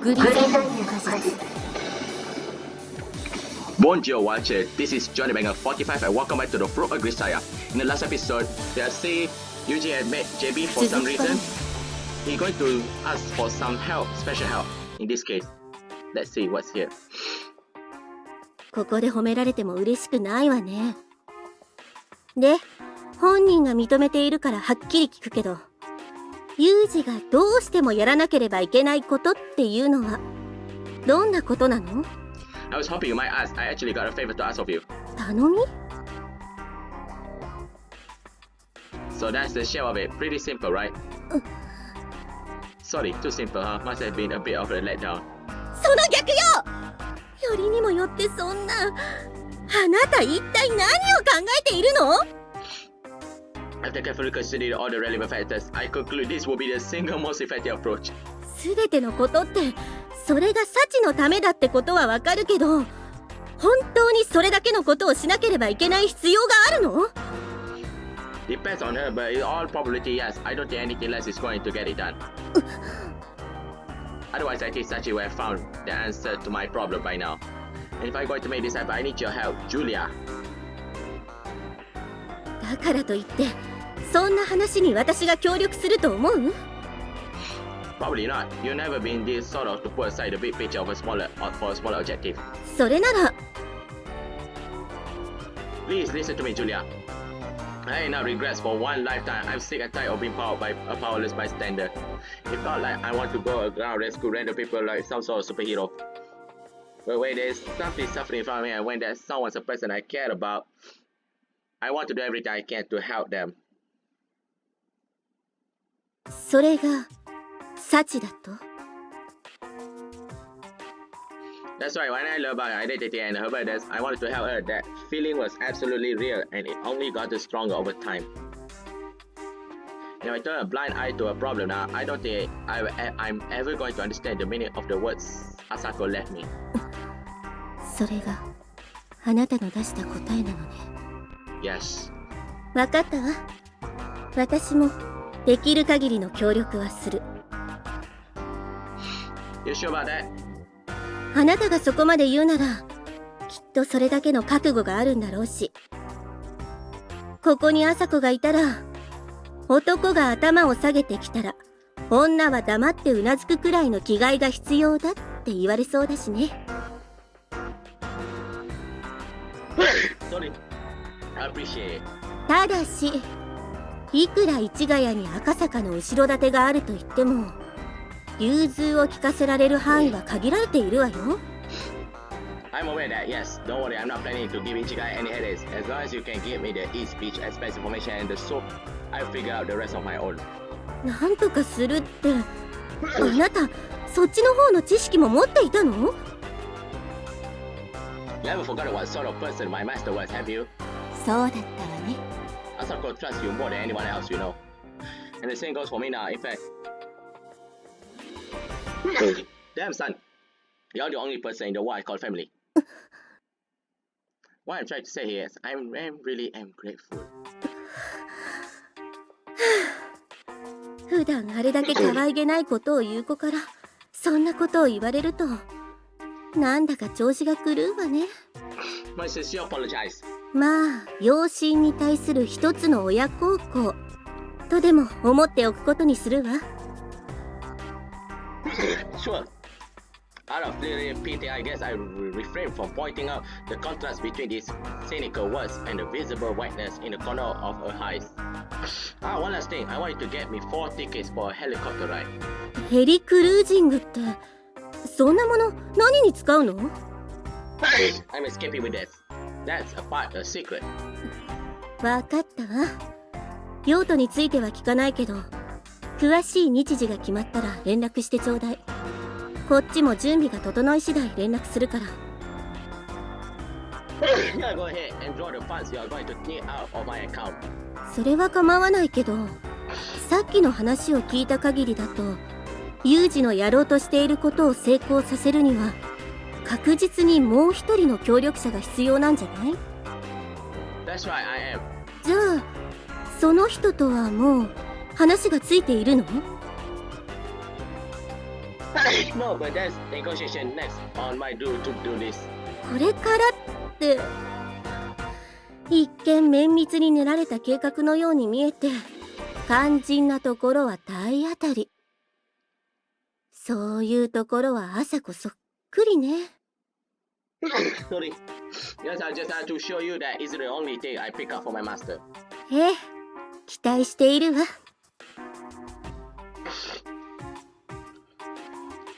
グリザイアの果実。 Bonjour watcher, this is Johnny Banger 45 and welcome back to the Fruit of Grisaia. In the last episode, they say Yuji had met JB for some reason. He's going to ask for some help, special help. In this case, let's see what's here. ここで褒められても嬉しくないわね。で、本人が認めているからはっきり聞くけど、ユージがどうしてもやらなければいけないことっていうのはどんなことなの？ I was hoping you might ask. I actually got a favor to ask of you. 頼み？ So that's the share of it. Pretty simple, right? Sorry, too simple, huh? Must have been a bit of a letdown. その逆よ！よりにもよってそんな。あなた一体何を考えているの？ After carefully considering all the relevant factors, I conclude this will be the single most effective approach. すべてのことってそれがサチのためだってことはわかるけど、本当にそれだけのことをしなければいけない必要があるの？ Depends on her, but in all probability, yes. I don't think anything less is going to get it done. Otherwise, I think Sachi would have found the answer to my problem by now. And if I'm going to make this happen, I need your help, Julia. だからといってそんな話に私が協力すると思う？ Probably not. You've never been this sort of to put aside the big picture of a smaller for a smaller objective. それなら Please listen to me, Julia. I ain't not regrets for one lifetime. I'm sick and tired of being powered by a powerless bystander. It felt like I want to go around rescue random people like some sort of superhero. But when there's something suffering in front of me and when there's someone's a person I care about, I want to do everything I can to help them. それがサチだと？ That's right, when I learned about her identity and her brothers, I wanted to help her. That feeling was absolutely real and it only got stronger over time. If I turn a blind eye to a problem now, I don't think I'm ever going to understand the meaning of the words Asako left me. それがあなたの出した答えなのね。 Yes. わかったわ。私もできる限りの協力はする。 You sure about that? あなたがそこまで言うならきっとそれだけの覚悟があるんだろうし、ここに朝子がいたら男が頭を下げてきたら女は黙ってうなずくくらいの気概が必要だって言われそうだしね。 Sorry. I appreciate it. ただしいくら市ヶ谷に赤坂の後ろ盾があると言っても融通を利かせられる範囲は限られているわよ。 I'm aware that, yes. Don't worry, I'm not planning to give Ichigai any headaches. As long as you can give me the East Beach expense information and the soap, I'll figure out the rest of my own. なんとかするってあなたそっちの方の知識も持っていたの？ You haven't forgotten what sort of person my master was, have you? そうだったわね。 Asako trusts you more than anyone else, you know. And the same goes for me now, in fact. Damn, son. You're the only person in the world I call family. What I'm trying to say here is I really am grateful. 普段あれだけ可愛げないことを言う子からそんなことを言われるとなんだか調子が狂うわね。 My sincere apologize. まあ養子に対する一つの親孝行とでも思っておくことにするわ。 Sure. Out of filial piety, I guess I will refrain from pointing out the contrast between these cynical words and the visible whiteness in the corner of her eyes. One last thing. I want you to get me 4 tickets for a helicopter ride. ヘリクルージングってそんなもの何に使うの？ I'm escaping with this. That's a secret. わかったわ。用途については聞かないけど詳しい日時が決まったら連絡してちょうだい。こっちも準備が整い次第連絡するから。 Yeah, go ahead and draw the funds you are going to need out of my account. それは構わないけどさっきの話を聞いた限りだとユージのやろうとしていることを成功させるには確実にもう一人の協力者が必要なんじゃない？ That's right, I am. じゃあその人とはもう話がついているの？ No, but there's negotiation next on my to do list. これからって一見綿密に練られた計画のように見えて肝心なところは体当たり。そういうところは朝子そっくりね。Sorry. Yes, I just had to show you that isn't the only thing I pick up for my master. ええ、期待しているわ。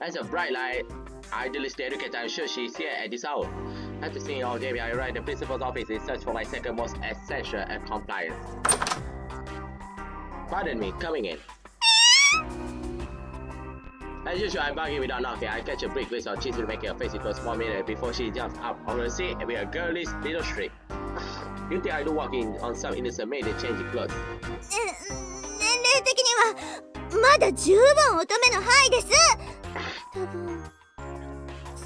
As a bright light, idealistic educator, I'm sure she's here at this hour. After seeing all day, I arrived at the principal's office in search for my second most essential and compliance. Pardon me, coming in. As usual, I'm bugging without knocking. I catch a big glimpse of Chizuru making her face into a small mirror before she jumps up on her seat with a girlish little shriek. You think I do walk in on some innocent maid and change clothes? 年齢的にはまだ十分乙女の範囲です。多分。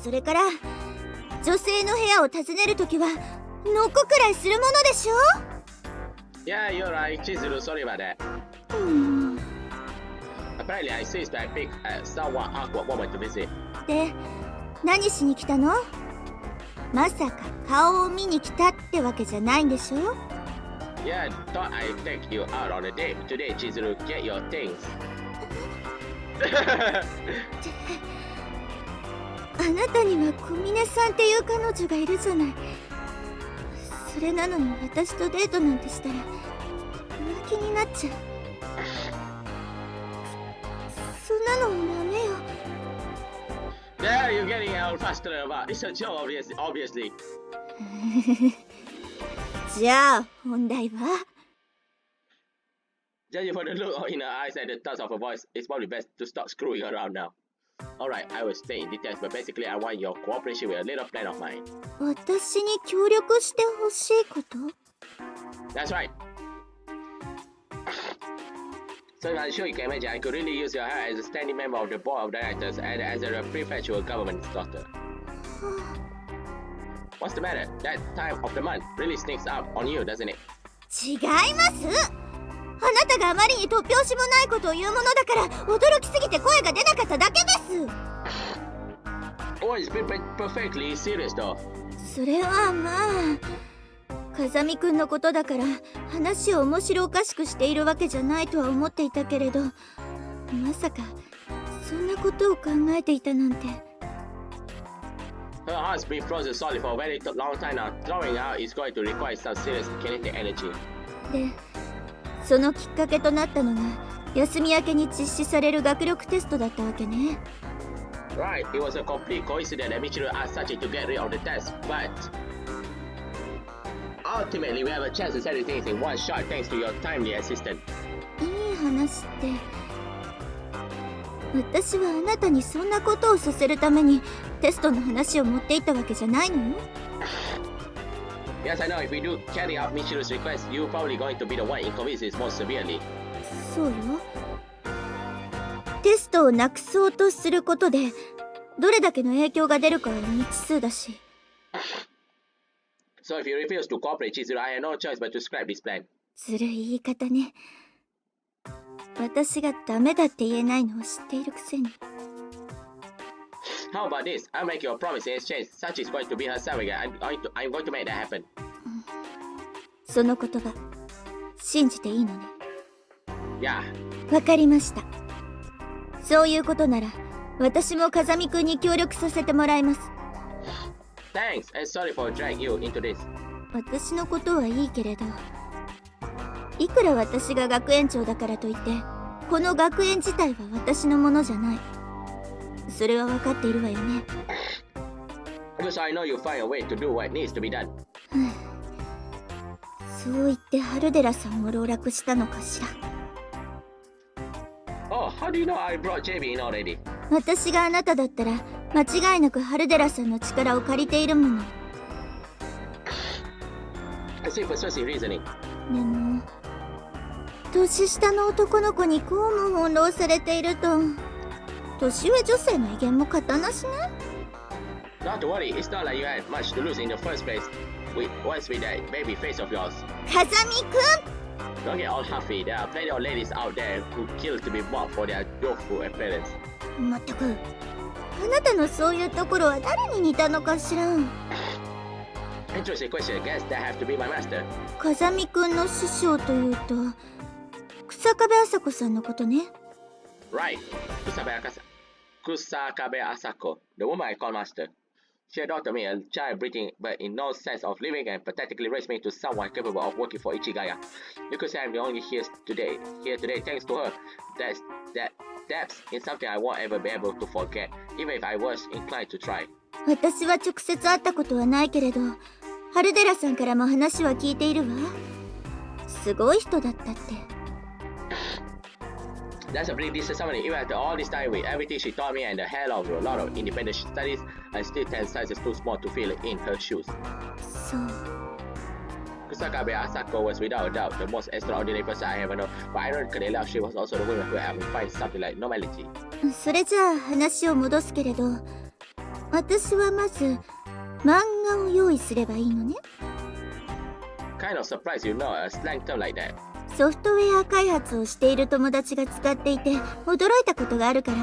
それから女性の部屋を訪ねるときはノックくらいするものでしょ。Yeah, you're right, Chizuru. Sorry about that. Apparently, I insist that I pick a somewhat awkward moment to visit. で、何しに来たの？まさか顔を見に来たってわけじゃないんでしょ？ Yeah, thought I'd take you out on a date today, Chizuru. Get your things. あなたには小峰さんっていう彼女がいるじゃない。それなのに私とデートなんてしたら浮気になっちゃう。そんなのダメよ。There, you're getting out faster about. It's a joke, obviously. じゃあ本題は？ Judging from the look in her eyes and the tones of her voice, it's probably best to stop screwing around now. Alright, I will stay in details, but basically I want your cooperation with a little plan of mine. 私に協力してほしいこと？ That's right. So I'm sure you can imagine I could really use your help as a standing member of the board of directors and as a prefectural government daughter. What's the matter? That time of the month really sneaks up on you, doesn't it? 違います。あなたがあまりに突拍子もないことを言うものだから驚きすぎて声が出なかっただけです。Oh, it's been perfectly serious though. それはまあ風見くんのことだから話を面白おかしくしているわけじゃないとは思っていたけれど、まさかそんなことを考えていたなんて。Her heart's been frozen solid for a very long time now. Throwing out is going to require some serious kinetic energy. で、そのきっかけとなったのが休み明けに実施される学力テストだったわけね。Right, it was a complete coincidence that Michiru asked Sachi to get rid of the test, but ultimately we have a chance to settle things in one shot thanks to your timely assistance. いい話って、私はあなたにそんなことをさせるためにテストの話を持っていったわけじゃないのよ。Yes, I know. If we do carry out Michiru's request, you're probably going to be the one inconvenienced most severely. そうよ。テストをなくそうとすることでどれだけの影響が出るかは未知数だし。So if you refuse to cooperate, Chizuru, I have no choice but to scrap this plan. ずるい言い方ね。私がダメだって言えないのを知っているくせに。How about this? I'll make you a promise in exchange. Sachi is going to be herself again. I'm going to make that happen. その言葉、信じていいのね。Yeah. わかりました。そういうことなら、私も風見くんに協力させてもらいます。Thanks, and sorry for dragging you into this. 私のことはいいけれど、いくら私が学園長だからといってこの学園自体は私のものじゃない。それは分かっているわよね。Because I know you'll find a way to do what needs to be done. そう言って春寺さんを籠絡したのかしら。Oh, how do you know I brought JB in already? 私があなただったら間違いなく春寺さんの力を借りているもの。I see persuasive reasoning. でも年下の男の子にこうも翻弄されていると年上女性の威厳も型なしね。 Not to worry, it's not like you had much to lose in the first place. Once with that baby face of yours. 風見くん、Don't get all huffy. There are plenty of ladies out there who kill to be mocked for their youthful appearance. まったく、あなたのそういうところは誰に似たのかしら。Interesting question. Guess that have to be my master. 風見くんの師匠というと、草壁麻子さんのことね。Right. Kusakabe Asako, the woman I call master. She adopted me, a child breathing, but in no sense of living, and pathetically raised me to someone capable of working for Ichigaya. You could say I'm the only here today thanks to her. That's in something I won't ever be able to forget, even if I was inclined to try. 私は直接会ったことはないけれど、ハルデラさんからも話は聞いているわ。すごい人だったって。That's a pretty decent summary. Even after all this time with everything she taught me and the hell of a lot of independent studies, I still 10 sizes too small to feel in her shoes. そう。Kusakabe Asako was without a doubt the most extraordinary person I ever known, but ironically enough, she was also the woman who helped me find something like normality. それじゃあ話を戻すけれど、私はまず漫画を用意すればいいのね。Kind of surprised you know a slang term like that. ソフトウェア開発をしている友達が使っていて驚いたことがあるから。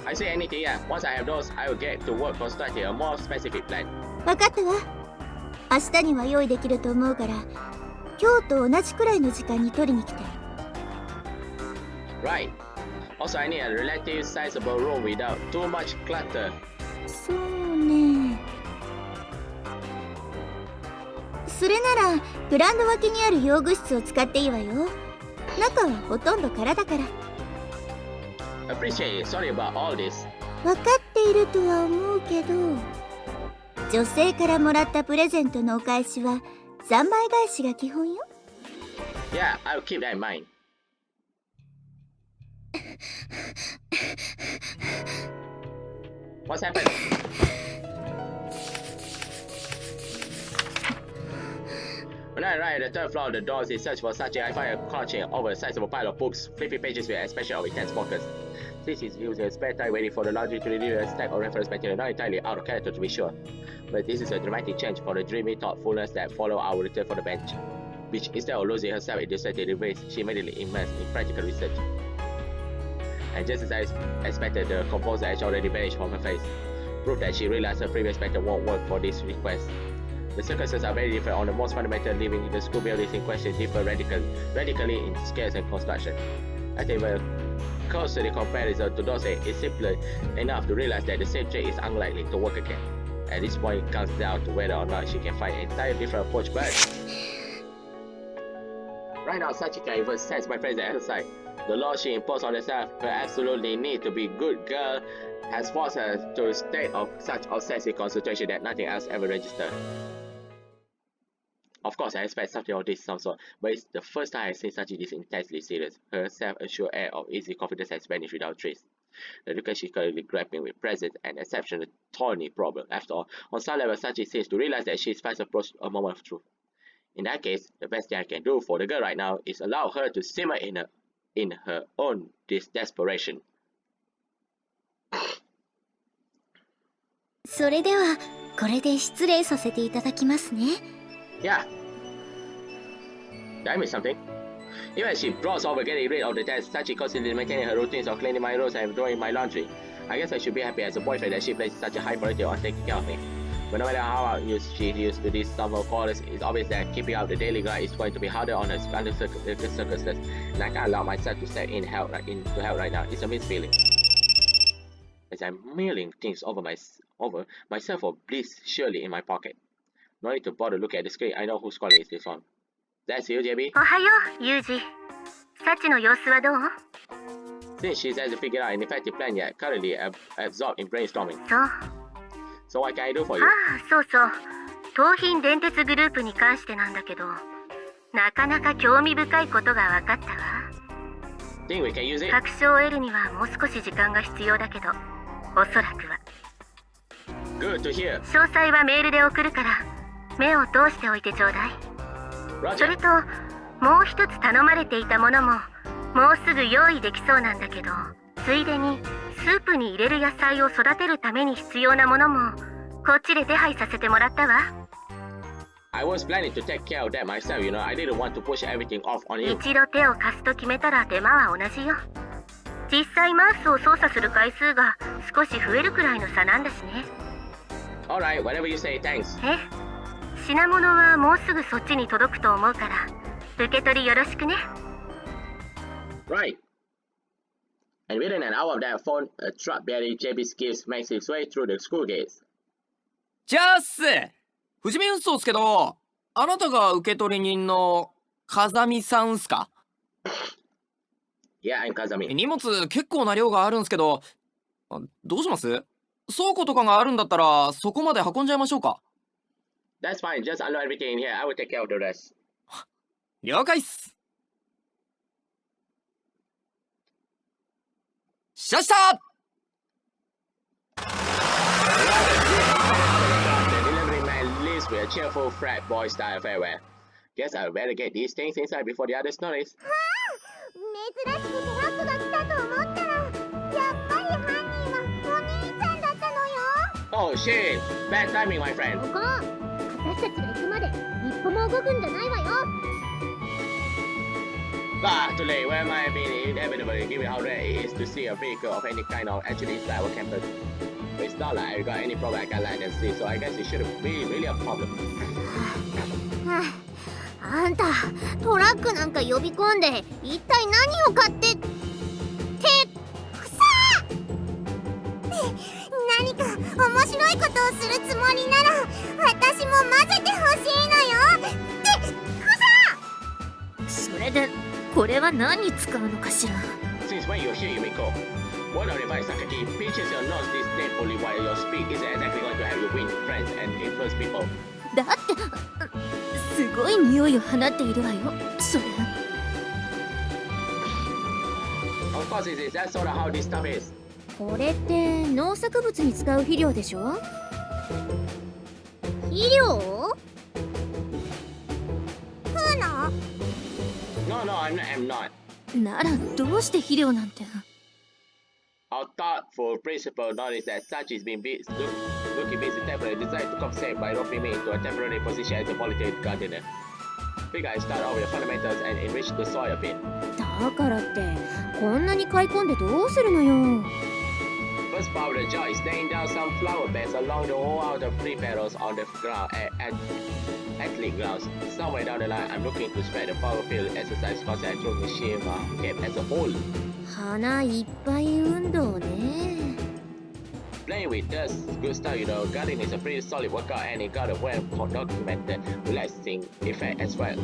I say anything, yeah. Once I have those, I will get to work constructing a more specific plan. 分かったわ。明日には用意できると思うから、今日と同じくらいの時間に取りに来て。Right. Also, I need a relatively sizable room without too much clutter. そうね。それならグラウンド脇にある用具室を使っていいわよ。中はほとんど空だから。Appreciate it. Sorry about all this. 分かっているとは思うけど、女性からもらったプレゼントのお返しは3倍返しが基本よ。Yeah, I'll keep that in mind. What's happened? When I arrived at the third floor of the doors in search for Sachi, I find her crouching over a sizable pile of books, flipping pages with an expression of intense focus. This is using a spare time waiting for the laundry to reveal a stack of reference material, not entirely out of character to be sure. But this is a dramatic change for the dreamy thoughtfulness that followed our return from the bench, which instead of losing herself in distracted ways, she immediately immersed in practical research. And just as I expected, the composer edge already vanished from her face, proof that she realized her previous method won't work for this request. The circuses are very different on the most fundamental, leaving the school buildings in question differ radically in scales and construction. I think a closely comparison to those it's simpler enough to realize that the same trait is unlikely to work again. At this point, it comes down to whether or not she can find an entirely different approach, but right now, Sachi can even sense my presence at her side. The law she imposed on herself, her absolutely need to be good girl, has forced her to a state of such obsessive concentration that nothing else ever registered. Of course, I expect something of this some sort, but it's the first time I've seen Sachi this intensely serious. Her self-assured air of easy confidence has vanished without trace. The look she currently grappling with presents an exceptional thorny problem. After all, on some level, Sachi seems to realize that she's fast approached a moment of truth. In that case, the best thing I can do for the girl right now is allow her to simmer in her own desperation. それではこれで失礼させていただきますね。Yeah. Did I miss something? Even as she brawls over getting rid of the desk, Sachi constantly maintaining her routines of cleaning my rooms and doing my laundry. I guess I should be happy as a boyfriend that she places such a high priority on taking care of me. But no matter how she used to these summer quarters, it's obvious that keeping up the daily grind is going to be harder on her under circumstances, and I can't allow myself to step in help right now. It's a mixed feeling. As I'm mulling things over myself for bliss surely in my pocket. No need to bother looking at the screen. I know whose calling is this one. That's you, JB. おはよう、ユージ。サチの様子はどう？ Since she hasn't figured out an effective plan yet, currently absorbed in brainstorming. そう。So what can I do for you? ああ、そうそう。東浜電鉄グループに関してなんだけど、なかなか興味深いことが分かったわ。Think we can use it? 確証を得るにはもう少し時間が必要だけど、おそらくは。Good to hear. 詳細はメールで送るから、目を通しておいてちょうだい。Roger. それと、もう一つ頼まれていたものも、もうすぐ用意できそうなんだけど、ついでにスープに入れる野菜を育てるために必要なものもこっちで手配させてもらったわ。I was planning to take care of that myself, you know. I didn't want to push everything off on you. 一度手を貸すと決めたら手間は同じよ。実際マウスを操作する回数が少し増えるくらいの差なんだしね。Alright, whatever you say, thanks. 品物はもうすぐそっちに届くと思うから受け取りよろしくね。 Right. And within an hour of that phone, a truck bearing JB's gifts makes its way through the school gates. じゃあっす。富士見運送っすけど、あなたが受け取り人の風見さんっすか？ Yeah, I'm Kazami. 荷物結構な量があるんすけど、どうします？倉庫とかがあるんだったらそこまで運んじゃいましょうか？ That's fine, just unload everything in here. I will take care of the rest. 了解っす。しゃした！ The delivery man leaves with a cheerful frat boy style farewell. Guess I better get these things inside before the others notice. 珍しくトラックが来たと思ったら、やっぱり犯人はお兄ちゃんだったのよ。 Oh shit! Bad timing, my friend. ここ、私たちが行くまで一歩も動くんじゃないわよ。 Ah, too late. Where am I being inevitably given how rare it is to see a vehicle of any kind of actually inside our campus? But it's not like I got any problem I can land and see, so I guess it shouldn't be really a problem. あんた、トラックなんか呼び込んで一体何を買ってってくさ何か面白いことをするつもりなら私も混ぜてほしいのよってくさ。それでこれは何に使うのかしら。 Since when you're here, Yumiko, what are advice, Sakaki? Pinches your nose disdainfully while your speak isn't exactly going to have you win friends and influence people. だってすごい匂いを放っているわよ。それ Of course it is. That's sort of how this stuff is. これって農作物に使う肥料でしょ。肥料？ふの？ No, I'm not. ならどうして肥料なんて。 Our thoughtful principal noticed that Sachi is being looking busy temporarily decided to compensate by roping me into a temporary position as a volunteer gardener. Figure I start off with the fundamentals and enrich the soil a bit. だからってこんなに買い込んでどうするのよ。 First part of the job is laying down some flower beds along the whole out of tree petals on the ground at athletic grounds. Somewhere down the line, I'm looking to spread the power field exercise concept through Michiru game as a whole. 花いっぱい運動ね。 Playing with dust, good stuff, you know. Gardening is a pretty solid workout and it got a well documented relaxing effect as well.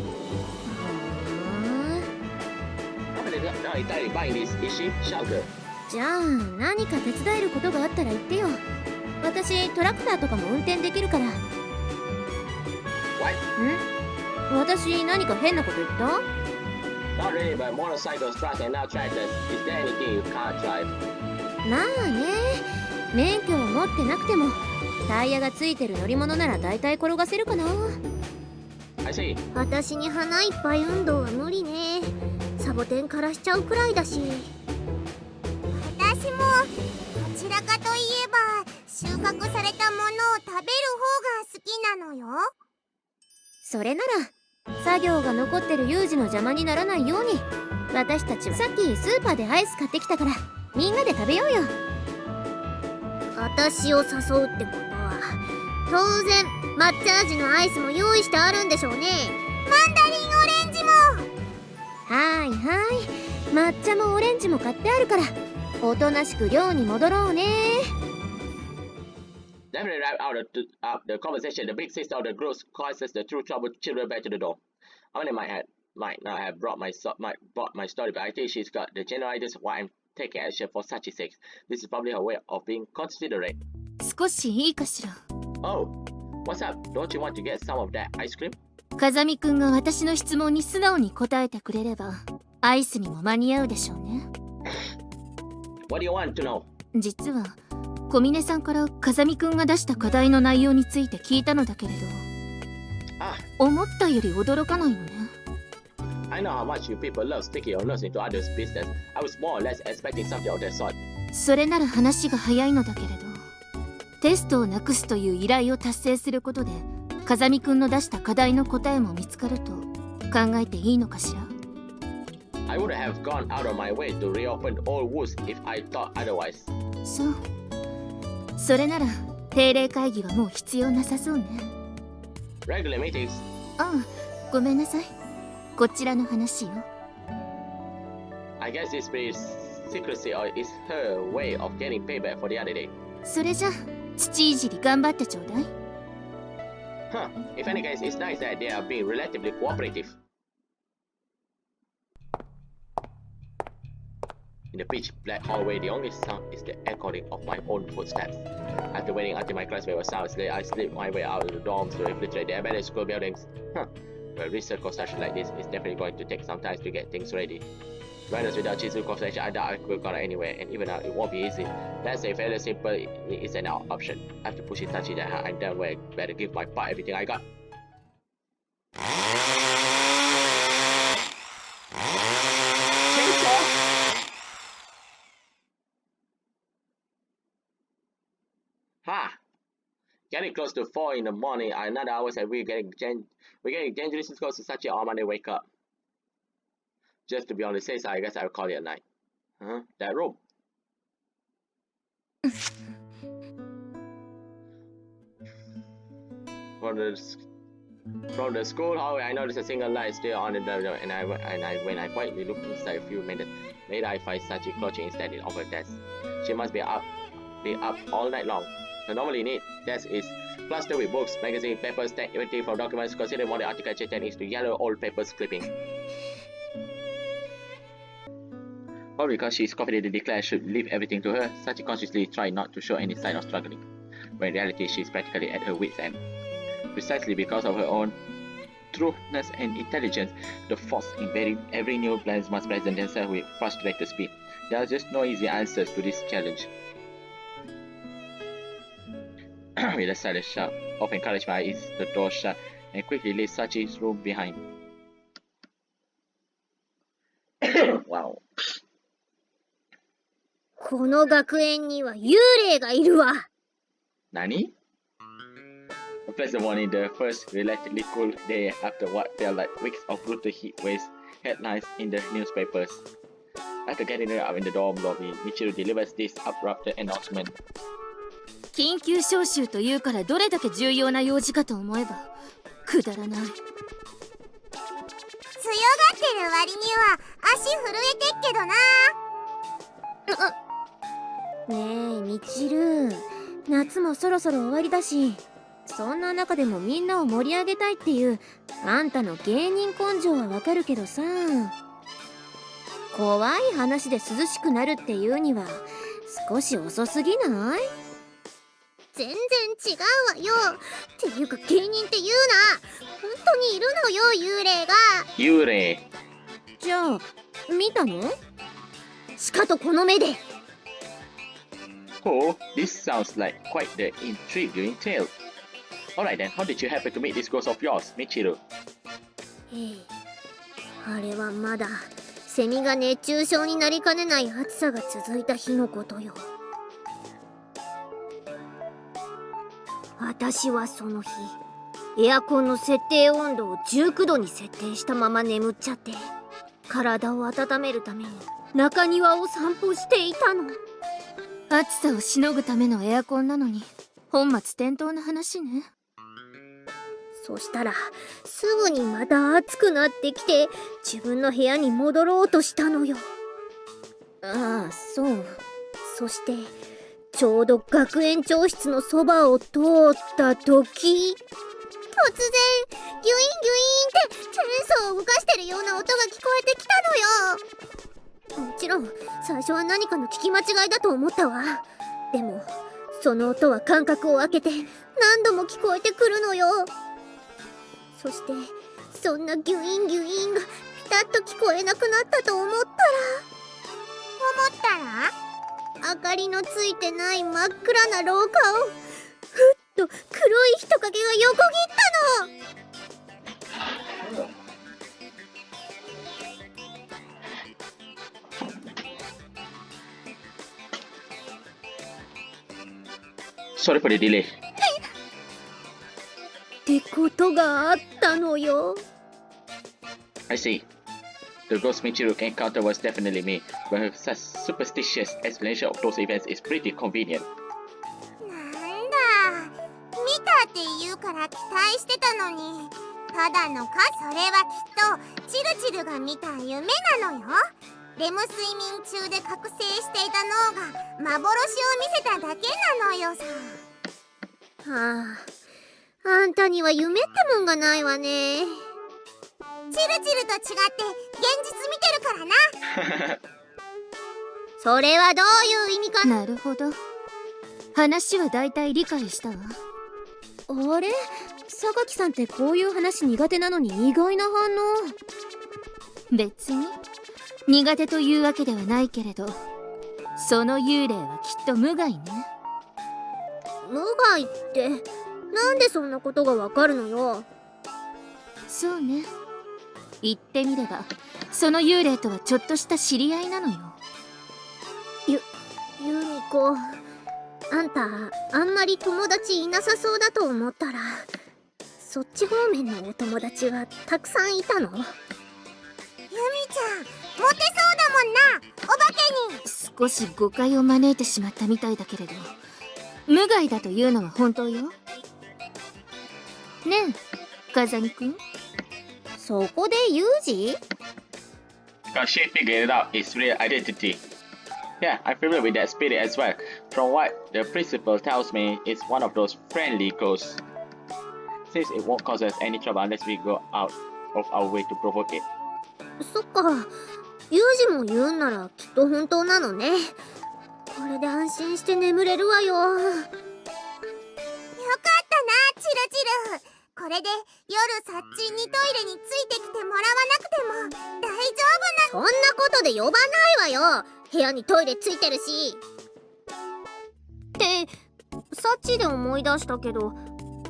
How many are you buying this? Is she shouted? じゃあ何か手伝えることがあったら言ってよ。私トラクターとかも運転できるから。 What? 私何か変なこと言った？ Not really, but motorcycles, trucks, and now tractors. Is there anything you can't drive? まあね、免許を持ってなくてもタイヤがついてる乗り物なら大体転がせるかな。 I see. 私に花いっぱい運動は無理ね。サボテンからしちゃうくらいだし。私もどちらかといえば収穫されたものを食べる方が好きなのよ。それなら作業が残ってる有事の邪魔にならないように、私たちはさっきスーパーでアイス買ってきたからみんなで食べようよ。私を誘うってことは当然抹茶味のアイスも用意してあるんでしょうね。マンダリンオレンジも。はいはい、抹茶もオレンジも買ってあるからおとなしく寮に戻ろうね。 Definitely wrap out the conversation. The big sister of the group causes the two troubled children back to the door. I only might not have brought my story, but I think she's got the general ideas of why I'm taking action for Sachi's sake. This is probably her way of being considerate. 少しいいかしら。 Oh, what's up? Don't you want to get some of that ice cream? 風見くんが私の質問に素直に答えてくれればアイスにも間に合うでしょうね。 What do you want to know? 実は小峰さんから風見くんが出した課題の内容について聞いたのだけれど、思ったより驚かないのね。 I know how much you people love sticking your nose into others' business. I was more or less expecting something of that sort. それなら話が早いのだけれど、テストをなくすという依頼を達成することで風見くんの出した課題の答えも見つかると考えていいのかしら。 I would have gone out of my way to reopen all wounds if I thought otherwise. そう。それなら定例会議はもう必要なさそうね。 Regular meetings? ああ、ごめんなさい。こちらの話よ。 I guess this means secrecy or is her way of getting payback for the other day. それじゃ土いじり頑張ってちょうだい。 Huh. If any case, it's nice that they are being relatively cooperative. In the pitch black hallway, the only sound is the echoing of my own footsteps. After waiting until my classmate was sound asleep, I slipped my way out of the dorms to infiltrate the abandoned school buildings. Huh. Well, research construction like this is definitely going to take some time to get things ready. Runners without Chizu construction, I doubt I could go anywhere, and even now it won't be easy. Let's say fairly simple is an option. After pushing Sachi that I'm done where I better give my part everything I got. Ha! Getting close to 4 in the morning, another hours and we're getting dangerously close to Sachi on Monday wake up. Just to be on the safe side, I guess I'll call it a night. Huh? That room. From the school hallway, I noticed a single light still on the door, and when I quietly looked inside a few minutes later, I find Sachi crouching instead of her desk. She must be up all night long. Her normally neat desk is plastered with books, magazines, papers, stacked everything from documents considered modern architecture techniques to yellow old papers clipping. Probably because she is confident to declare I should leave everything to her, Sachi consciously tried not to show any sign of struggling, when in reality she is practically at her wit's end. Precisely because of her own trueness and intelligence, the force in every new plan must present themselves with frustrated speed. There are just no easy answers to this challenge. With a silent shout of encouragement, I eased the door shut and quickly left Sachi's room behind. Wow. この学園には幽霊がいるわ。 Nani? A pleasant morning, the first relatively cool day after what felt like weeks of brutal heat waves headlines in the newspapers. After getting her up in the dorm lobby, Michiru delivers this abrupt announcement. 緊急招集というからどれだけ重要な用事かと思えばくだらない。強がってる割には足震えてっけどな。ねえみちる、夏もそろそろ終わりだし、そんな中でもみんなを盛り上げたいっていうあんたの芸人根性はわかるけどさ、怖い話で涼しくなるっていうには少し遅すぎない？全然違うわよ。っていうか芸人って言うな。本当にいるのよ幽霊が。幽霊。じゃあ見たの？しかとこの目で。Oh, this sounds like quite the intriguing tale. Alright then, how did you happen to meet this ghost of yours, Michiru? あれはまだセミが熱中症になりかねない暑さが続いた日のことよ。私はその日、エアコンの設定温度を19度に設定したまま眠っちゃって、体を温めるために中庭を散歩していたの。暑さをしのぐためのエアコンなのに本末転倒な話ね。そしたらすぐにまた暑くなってきて自分の部屋に戻ろうとしたのよ。ああ、そう。そしてちょうど学園長室のそばを通った時、突然ギュインギュインってチェーンソーを動かしてるような音が聞こえてきたのよ。もちろん最初は何かの聞き間違いだと思ったわ。でもその音は間隔を空けて何度も聞こえてくるのよ。そしてそんなギュインギュインがピタッと聞こえなくなったと思ったら明かりのついてない真っ暗な廊下をふっと黒い人影が横切ったの。Sorry for the delay. でてことがあったのよ。I see. The ghost Michiru encounter was definitely me, but her such superstitious explanation of those events is pretty convenient. なんだ、見たって言うから期待してたのに、ただのそれはきっとチルチルが見た夢なのよ。レム睡眠中で覚醒していた脳が幻を見せただけなのよさ。はあ、あんたには夢ってもんがないわね。チルチルと違って現実見てるからな。それはどういう意味か。なるほど。話はだいたい理解したわ。あれ、榊さんってこういう話苦手なのに意外な反応。別に苦手というわけではないけれど、その幽霊はきっと無害ね。無害ってなんでそんなことがわかるのよ。そうね。言ってみればその幽霊とはちょっとした知り合いなのよ。ユミコ、あんたあんまり友達いなさそうだと思ったら、そっち方面のお友達はたくさんいたの？ユミちゃん、モテそうだもんな、お化けに。少し誤解を招いてしまったみたいだけれど、無害だというのは本当よ。ねえ、風見くん。そこでユージBecause she figured it out its real identity. Yeah, I'm familiar with that spirit as well. From what the principal tells me, it's one of those friendly ghosts. Since it won't cause us any trouble unless we go out of our way to provoke it. そっか、ユージも言うんならきっと本当なのね。これで安心して眠れるわよ。よかったな、チルチル。これで夜サッチンにトイレについてきてもらわなくても大丈夫な。そんなことで呼ばないわよ。部屋にトイレついてるし。ってサッチで思い出したけど、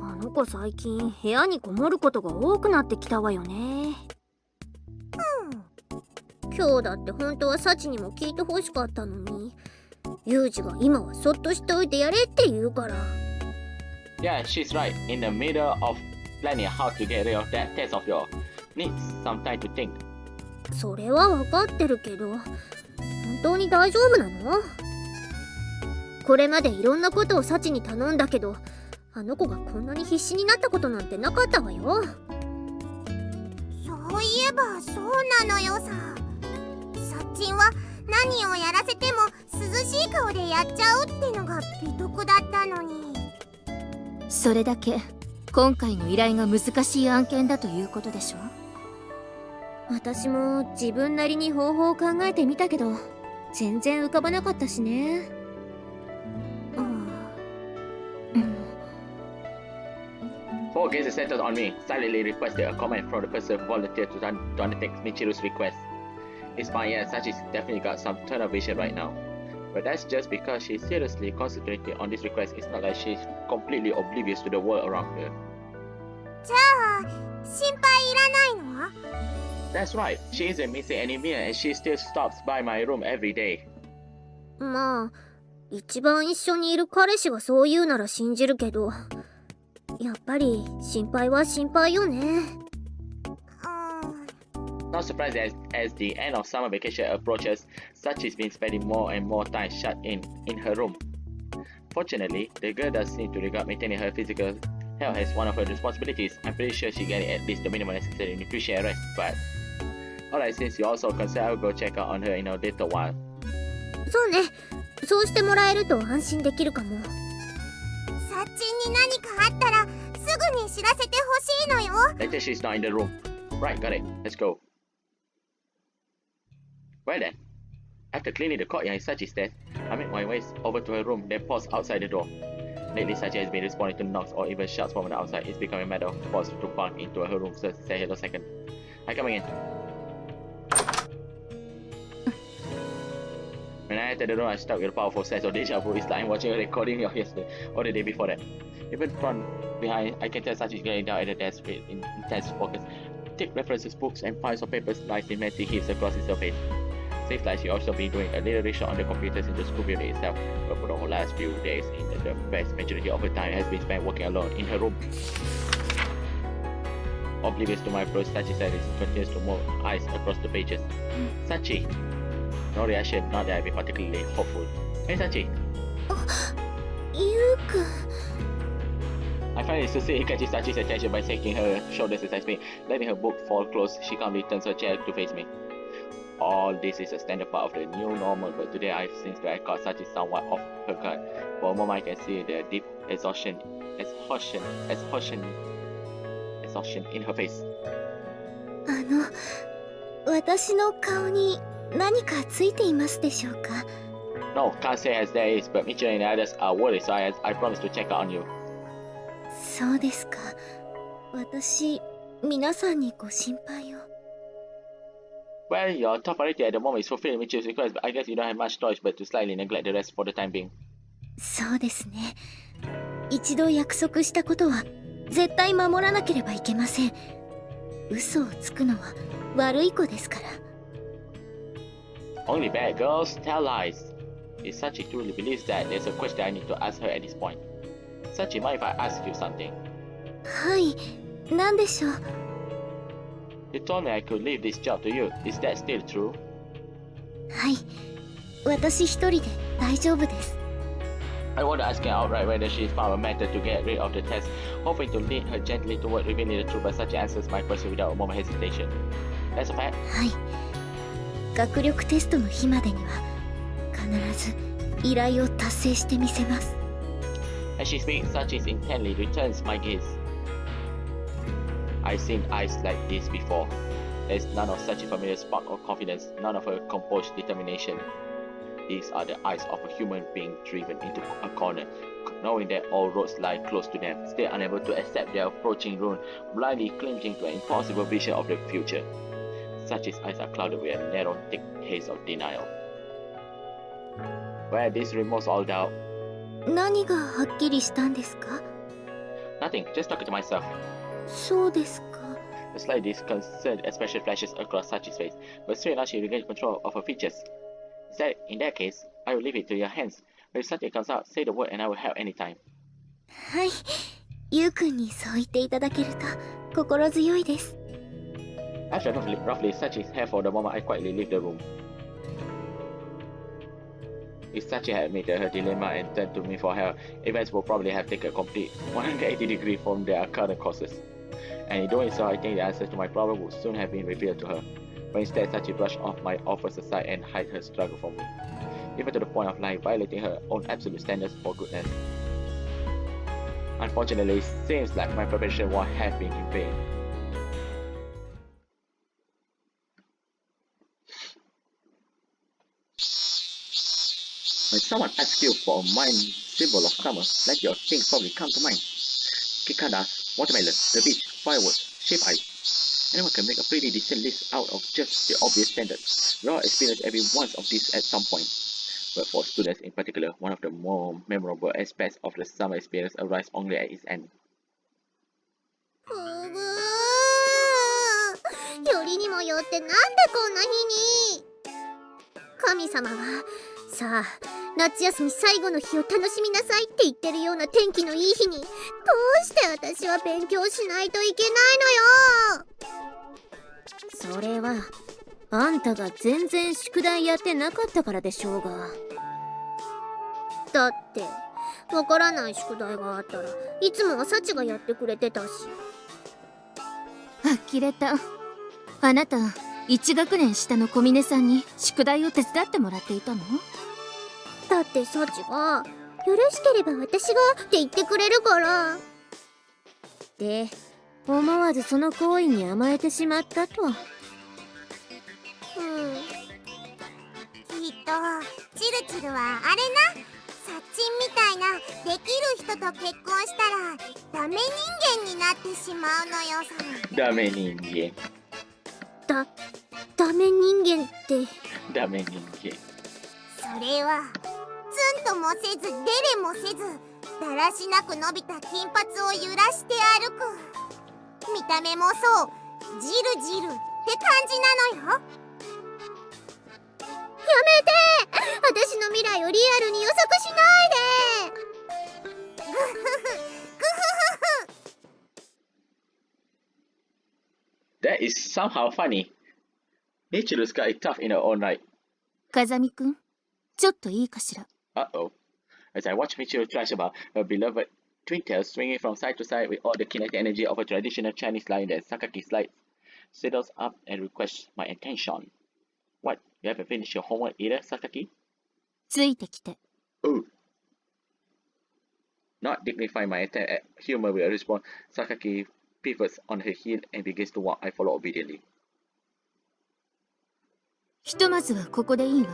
あの子最近部屋にこもることが多くなってきたわよね。今日だって本当はサチにも聞いてほしかったのに、ユージが今はそっとしておいてやれって言うから。Yeah, she's right. In the middle of planning how to get rid of that taste of yours. Needs some time to think. それは分かってるけど、本当に大丈夫なの？これまでいろんなことをサチに頼んだけど、あの子がこんなに必死になったことなんてなかったわよ。そういえばそうなのよさ。サッチンは何をやらせても涼しい顔でやっちゃうってのが美徳だったのに。それだけ今回の依頼が難しい案件だということでしょ。私も自分なりに方法を考えてみたけど、全然浮かばなかったしね。Four cases centered on me. Silently requested a comment from the person who volunteered to undertake Michiru's request. It's fine, yeah, Sachi's definitely got some tunnel vision right now. But that's just because she's seriously concentrating on this request. It's not like she's completely oblivious to the world around her. じゃあ心配いらないの？ That's right. She isn't missing any meal and she still stops by my room every day. まあ、一番一緒にいる彼氏がそう言うなら信じるけど、やっぱり心配は心配よね。Not surprised as the end of summer vacation approaches, Sachi's been spending more and more time shut in her room. Fortunately, the girl does seem to regard maintaining her physical health as one of her responsibilities. I'm pretty sure she's getting at least the minimum necessary nutrition and rest, but... Alright, since you're also concerned, I'll go check out on her in a little while. そうね、そうしてもらえると安心できるかも。サッチンに何かあったらすぐに知らせてほしいのよ。Later she's not in the room. Right, got it. Let's go. Well then, after cleaning the courtyard in Sachi's desk, I make my way over to her room, then pause outside the door. Lately, Sachi has been responding to knocks or even shouts from the outside. It's becoming a matter of course to bark into her room to say hello second. Hi, coming in. When I entered the room, I struck with a powerful sense of deja vu. It's like I'm watching a recording of yesterday or the day before that. Even from behind, I can tell Sachi's getting down at the desk with intense focus. Thick references, books, and piles of papers lies in messy heaps across its surface. Seems like she also been doing a little research on the computers in the school building itself, but for the last few days, the vast majority of her time has been spent working alone in her room. Oblivious to my approach, Sachi said it continues to move eyes across the pages. Sachi! No reaction, not that I'd be particularly hopeful. Hey Sachi! ゆうくん I find it succinct he catches Sachi's attention by shaking her shoulders aside me, letting her book fall close. She calmly turns her chair to face me. All this is a standard part of the new normal, but today I seem to have caught Sachi somewhat off her guard. For a moment I can see the deep exhaustion in her face. 私の顔に何かついていますでしょうか No, can't say as there is, but Michiru and others are worried, so I promise to check out on you. そうですか。私、皆さんにご心配を。Well, your top priority at the moment is fulfilling Michiru's request, but I guess you don't have much choice but to slightly neglect the rest for the time being. そうですね。一度約束したことは絶対守らなければいけません。嘘をつくのは悪い子ですから。Only bad girls tell lies. If Sachi truly believes that, there's a question I need to ask her at this point. Sachi, mind if I ask you something? はい、何でしょう。You told me I could leave this job to you. Is that still true? はい、私一人で大丈夫です。I want to ask her outright whether she found a method to get rid of the test, hoping to lead her gently toward revealing the truth, but Sachi answers my question without a moment hesitation. That's a fact? はい。学力テストの日までには必ず依頼を達成してみせます。As she speaks, Sachi intently returns my gaze. I've seen eyes like this before. There's none of such a familiar spark of confidence, none of her composed determination. These are the eyes of a human being driven into a corner, knowing that all roads lie close to them, still unable to accept their approaching ruin, blindly clinging to an impossible vision of the future. Sachi's eyes are clouded with a narrow, thick haze of denial. Where this removes all doubt. 何がはっきりしたんですか？ Nothing, just talking to myself. そうですか。 A slight disconcerted expression flashes across Sachi's face, but soon enough she regains control of her features. In that case, I will leave it to your hands. If something comes out, say the word and I will help anytime. はい、ゆうくんにそう言っていただけると心強いです。After roughly Sachi's hair for the moment, I quietly leave the room. If Sachi had admitted her dilemma and turned to me for help, events would probably have taken a complete 180 degrees from their current courses. And in doing so, I think the answer to my problem would soon have been revealed to her. But instead, Sachi brushed off my offers aside and hid her struggle from me, even to the point of lying, violating her own absolute standards for goodness. Unfortunately, it seems like my preparation won't have been in vain. When someone asks you for a mind symbol of summer, let your things probably come to mind. Cicadas, watermelon, the beach, fireworks, shape ice. Anyone can make a pretty decent list out of just the obvious standards. We all experience every one of these at some point. But for students in particular, one of the more memorable aspects of the summer experience arrives only at its end. よりにもよってなんでこんな日に。神様はさあ夏休み最後の日を楽しみなさいって言ってるような天気のいい日にどうして私は勉強しないといけないのよ。それはあんたが全然宿題やってなかったからでしょうが。だってわからない宿題があったらいつもはサチがやってくれてたし。呆れた。あなた1学年下の小峰さんに宿題を手伝ってもらっていたの？だってサチが許してれば私がって言ってくれるから。で思わずその行為に甘えてしまったと。きっとチルチルはあれな、サッチンみたいなできる人と結婚したらダメ人間になってしまうのよさ。ダメ人間。ダメ人間って。ダメ人間。それはツンともせずデレもせずだらしなく伸びた金髪を揺らして歩く。見た目もそうジルジルって感じなのよ。やめて、私の未来をリアルに予測しないで。グフフグフフフ。That is somehow funny. Michiru's got it tough in her own right. 風見くん、ちょっといいかしら。Uh-oh. As I watch Michiru thrash about her beloved twin tails swinging from side to side with all the kinetic energy of a traditional Chinese lion that Sakaki slides, sidles up and requests my attention. What? You haven't finished your homework either, Sakaki? ついてきて。 Ooh. Not dignifying my attempt at humor with a response, Sakaki pivots on her heel and begins to walk. I follow obediently. ひとまずはここでいいわ。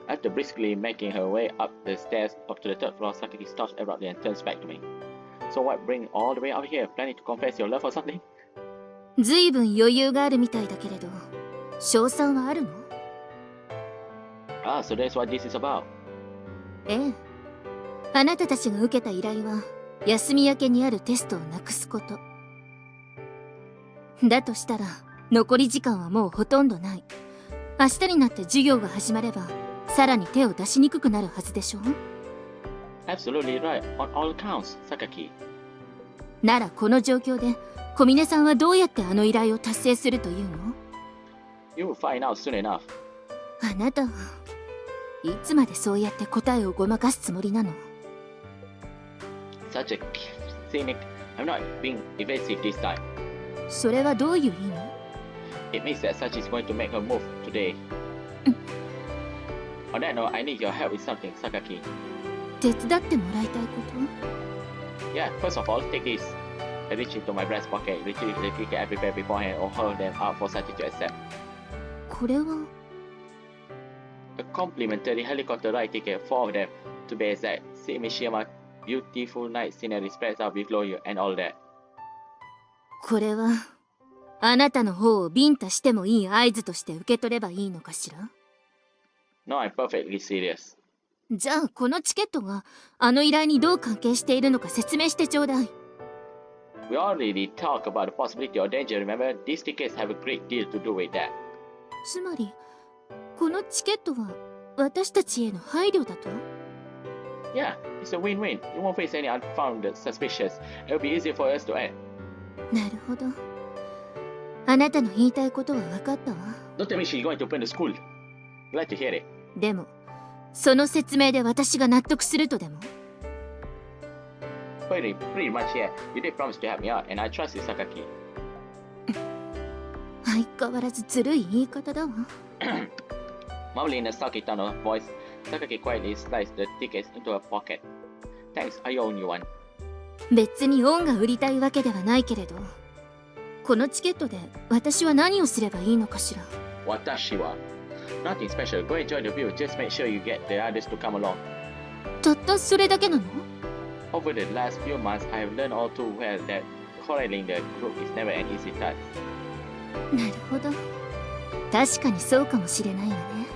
After briskly making her way up the stairs up to the third floor, Sakaki stops abruptly and turns back to me. So what, bring all the way out here? Planning to confess your love or something? ずいぶん余裕があるみたいだけれど、賞賛はあるの？ Ah, so that's what this is about. ええ。あなたたちが受けた依頼は、休み明けにあるテストをなくすこと。だとしたら、残り時間はもうほとんどない。明日になって授業が始まれば、さらに手を出しにくくなるはずでしょ？ Absolutely right, on all accounts, Sakaki. ならこの状況で、小峰さんはどうやってあの依頼を達成するというの？ You will find out soon enough. あなたはいつまでそうやって答えをごまかすつもりなの？ Such a cynic. I'm not being evasive this time. それはどういう意味？ It means that Sachi is going to make her move today. On that note, I need your help with something, Sakaki. 手伝ってもらいたいこ Yeah, first of all, take this. I reach into my breast pocket, retrieve the ticket I prepared beforehand, or hold them out for Sachi to accept. と？これは A complimentary helicopter ride ticket, 4 of them, to be exact. See Mishima, beautiful night scenery spreads out below you, and all that. これはあなたの方をビンタしてもいい合図として受け取ればいいのかしら？ No, I'm perfectly serious. じゃあこのチケットがあの依頼にどう関係しているのか説明してちょうだい。 We already talked about the possibility or danger, remember? These tickets have a great deal to do with that. つまりこのチケットは私たちへの配慮だと？ Yeah, it's a win-win. You won't face any unfounded suspicions. It'll be easier for us to act. なるほど。あなたの言いたいことは分かったわ。 Don't tell me she's going to open the school. Glad to hear it. でもその説明で私が納得するとでも？ Pretty much, yeah. You did promise to help me out, and I trust you, Sakaki. 相変わらずずるい言い方だわ。Mumbling in a sulky tone of voice, Sakaki quietly sliced the tickets into her pocket. Thanks, I owe you one. 別に恩が売りたいわけではないけれど、このチケットで私は何をすればいいのかしら？ Watashi wa. Nothing special. Go enjoy the view. Just make sure you get the others to come along. たったそれだけなの？ Over the last few months, I have learned all too well that corralling the group is never an easy task. なるほど。確かにそうかもしれないわね。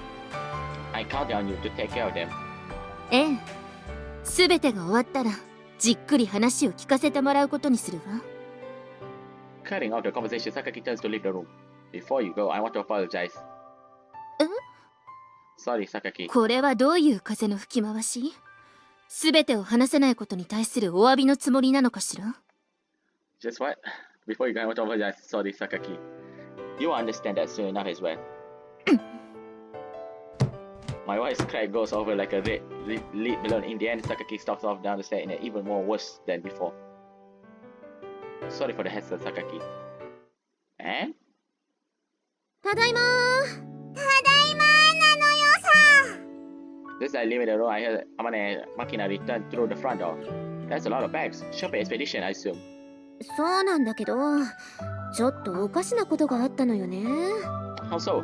I count on you to take care of them. ええ。すべてが終わったら、じっくり話を聞かせてもらうことにするわ。 Cutting off the conversation, Sakaki turns to leave the room. Before you go, I want to apologize. え？ Sorry, Sakaki. これはどういう風の吹き回し？すべてを話せないことに対するお詫びのつもりなのかしら？ Just what? Before you go, I want to apologize. Sorry, Sakaki. You will understand that soon enough as well. My voice crack goes over like a red lead balloon. In the end, Sakaki stalks off down the stairs in an even more worse than before. Sorry for the hassle, Sakaki. And? ただいまー。ただいまなのよさ。 Just as I leave the room, I heard Amane Makina return through the front door. That's a lot of bags. Shopping expedition, I assume. そうなんだけど、ちょっとおかしなことがあったのよね。 How so?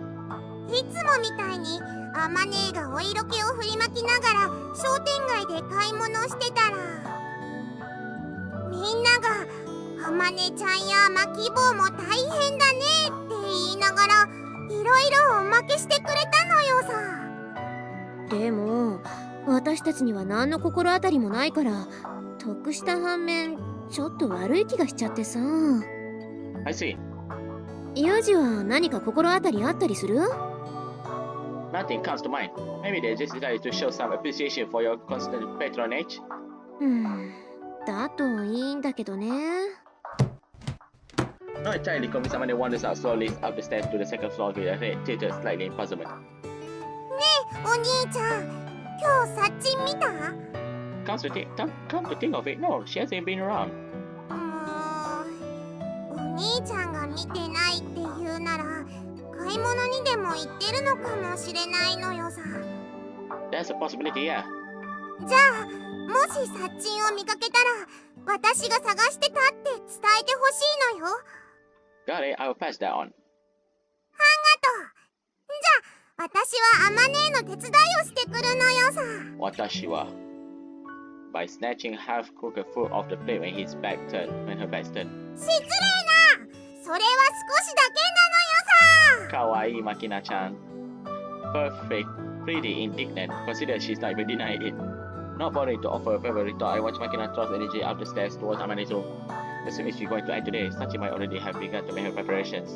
いつもみたいにアマネーがお色気を振りまきながら商店街で買い物してたら、みんながアマネちゃんやマキ坊も大変だねって言いながらいろいろおまけしてくれたのよさ。でも私たちには何の心当たりもないから得した反面ちょっと悪い気がしちゃってさ。 I see. ユージは何か心当たりあったりする？ Nothing comes to mind. Maybe they just decided to show some appreciation for your constant patronage. だといいんだけどね。Not entirely convinced, Amanda wanders out slowly up the stairs to the second floor with her head tilted slightly in puzzlement. お兄ちゃん、今日サッチン見た？ Come to think of it, no, she hasn't been around. お兄ちゃんが見てないって言うなら、買い物にでも行ってるのかもしれないのよさ。That's a possibility, yeah. じゃあ、もしサッチンを見かけたら、私が探してたって伝えてほしいのよ。Got it, I will pass that on. ありがとう。じゃあ、私はアマネーの手伝いをしてくるのよさ。Watashi wa. By snatching half-cooked food off the plate when her back turned. 失礼な！それは少しだけなのよさ。Kawaii Makina-chan. Perfect, pretty indignant. Consider she's not even denying it. Not bothering to offer a favor retort, I watch Makina thrust energy up the stairs towards Amane's room. As soon as she's going to end today, Sachi might already have begun to make her preparations.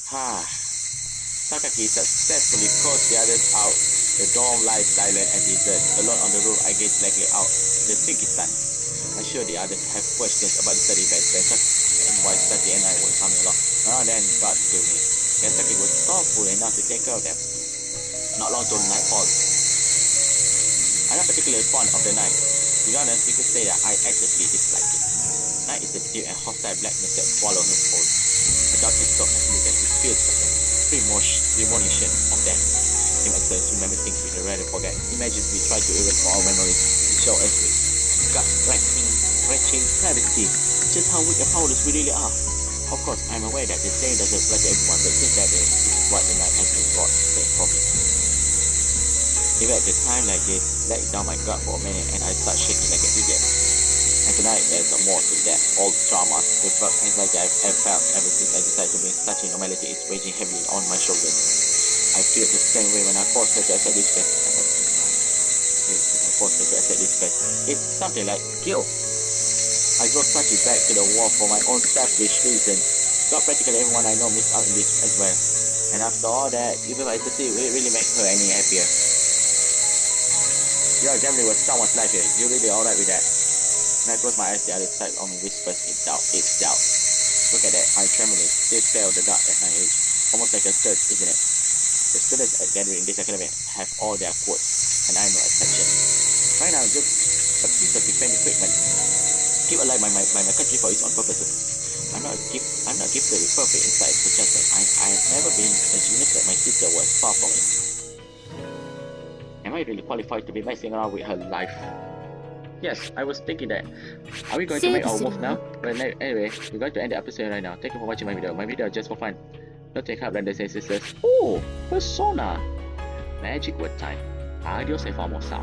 Takaki successfully closed the others out. The dorm lies silent and desert. Alone on the roof, I gaze blankly out. The sink is done. I'm sure the others have questions about the study events and why Sachi and I were coming along. Then God killed me. Sachi was thoughtful enough to take care of them. Not long till nightfall. I'm not particularly fond of the night. To be honest, you could say that I actively dislike it. Night is the deep and hostile blackness that swallows his whole. A darkness so absolute that it feels like a premonition of death. He makes us remember things we rather forget. Imagine we try to erase all our memories, show us with gut-wrenching clarity just how weak and powerless we really are. Of course, I'm aware that the same doesn't apply to everyone, but since that day, this is what the night has been brought for me. Even at a time like this, let down my guard for a minute and I start shaking like an idiot. And tonight there's more to that. All the trauma, the drug anxiety I've ever felt ever since I decided to bring such a normality is weighing heavily on my shoulders. I feel the same way when I forced her to accept this fact. It's something like guilt. I drove Sachi back to the wall for my own selfish reasons. Got practically everyone I know missed out in this as well. And after all that, even if I see it really make her any happier. You're gambling with someone's life here. You're really alright with that. And I close my eyes, the other side on me whispers, it's doubt. Look at that, I'm trembling. They stare at the dark at my age. Almost like a curse, isn't it? The students at gathering this academy have all their quotes, and I'm no exception. Right now, just a piece of defense equipment. Keep alive my country for its own purposes. I'm not gifted with perfect insight for judgment. I have never been a genius like my sister was, far from it. Am I really qualified to be messing around with her life? Yes, I was thinking that. Are we going to make our move now? Well, anyway, we're going to end the episode right now. Thank you for watching my video. My video is just for fun. Don't take up brothers and sisters. Oh, Persona! Magic word time. Adios e famosa.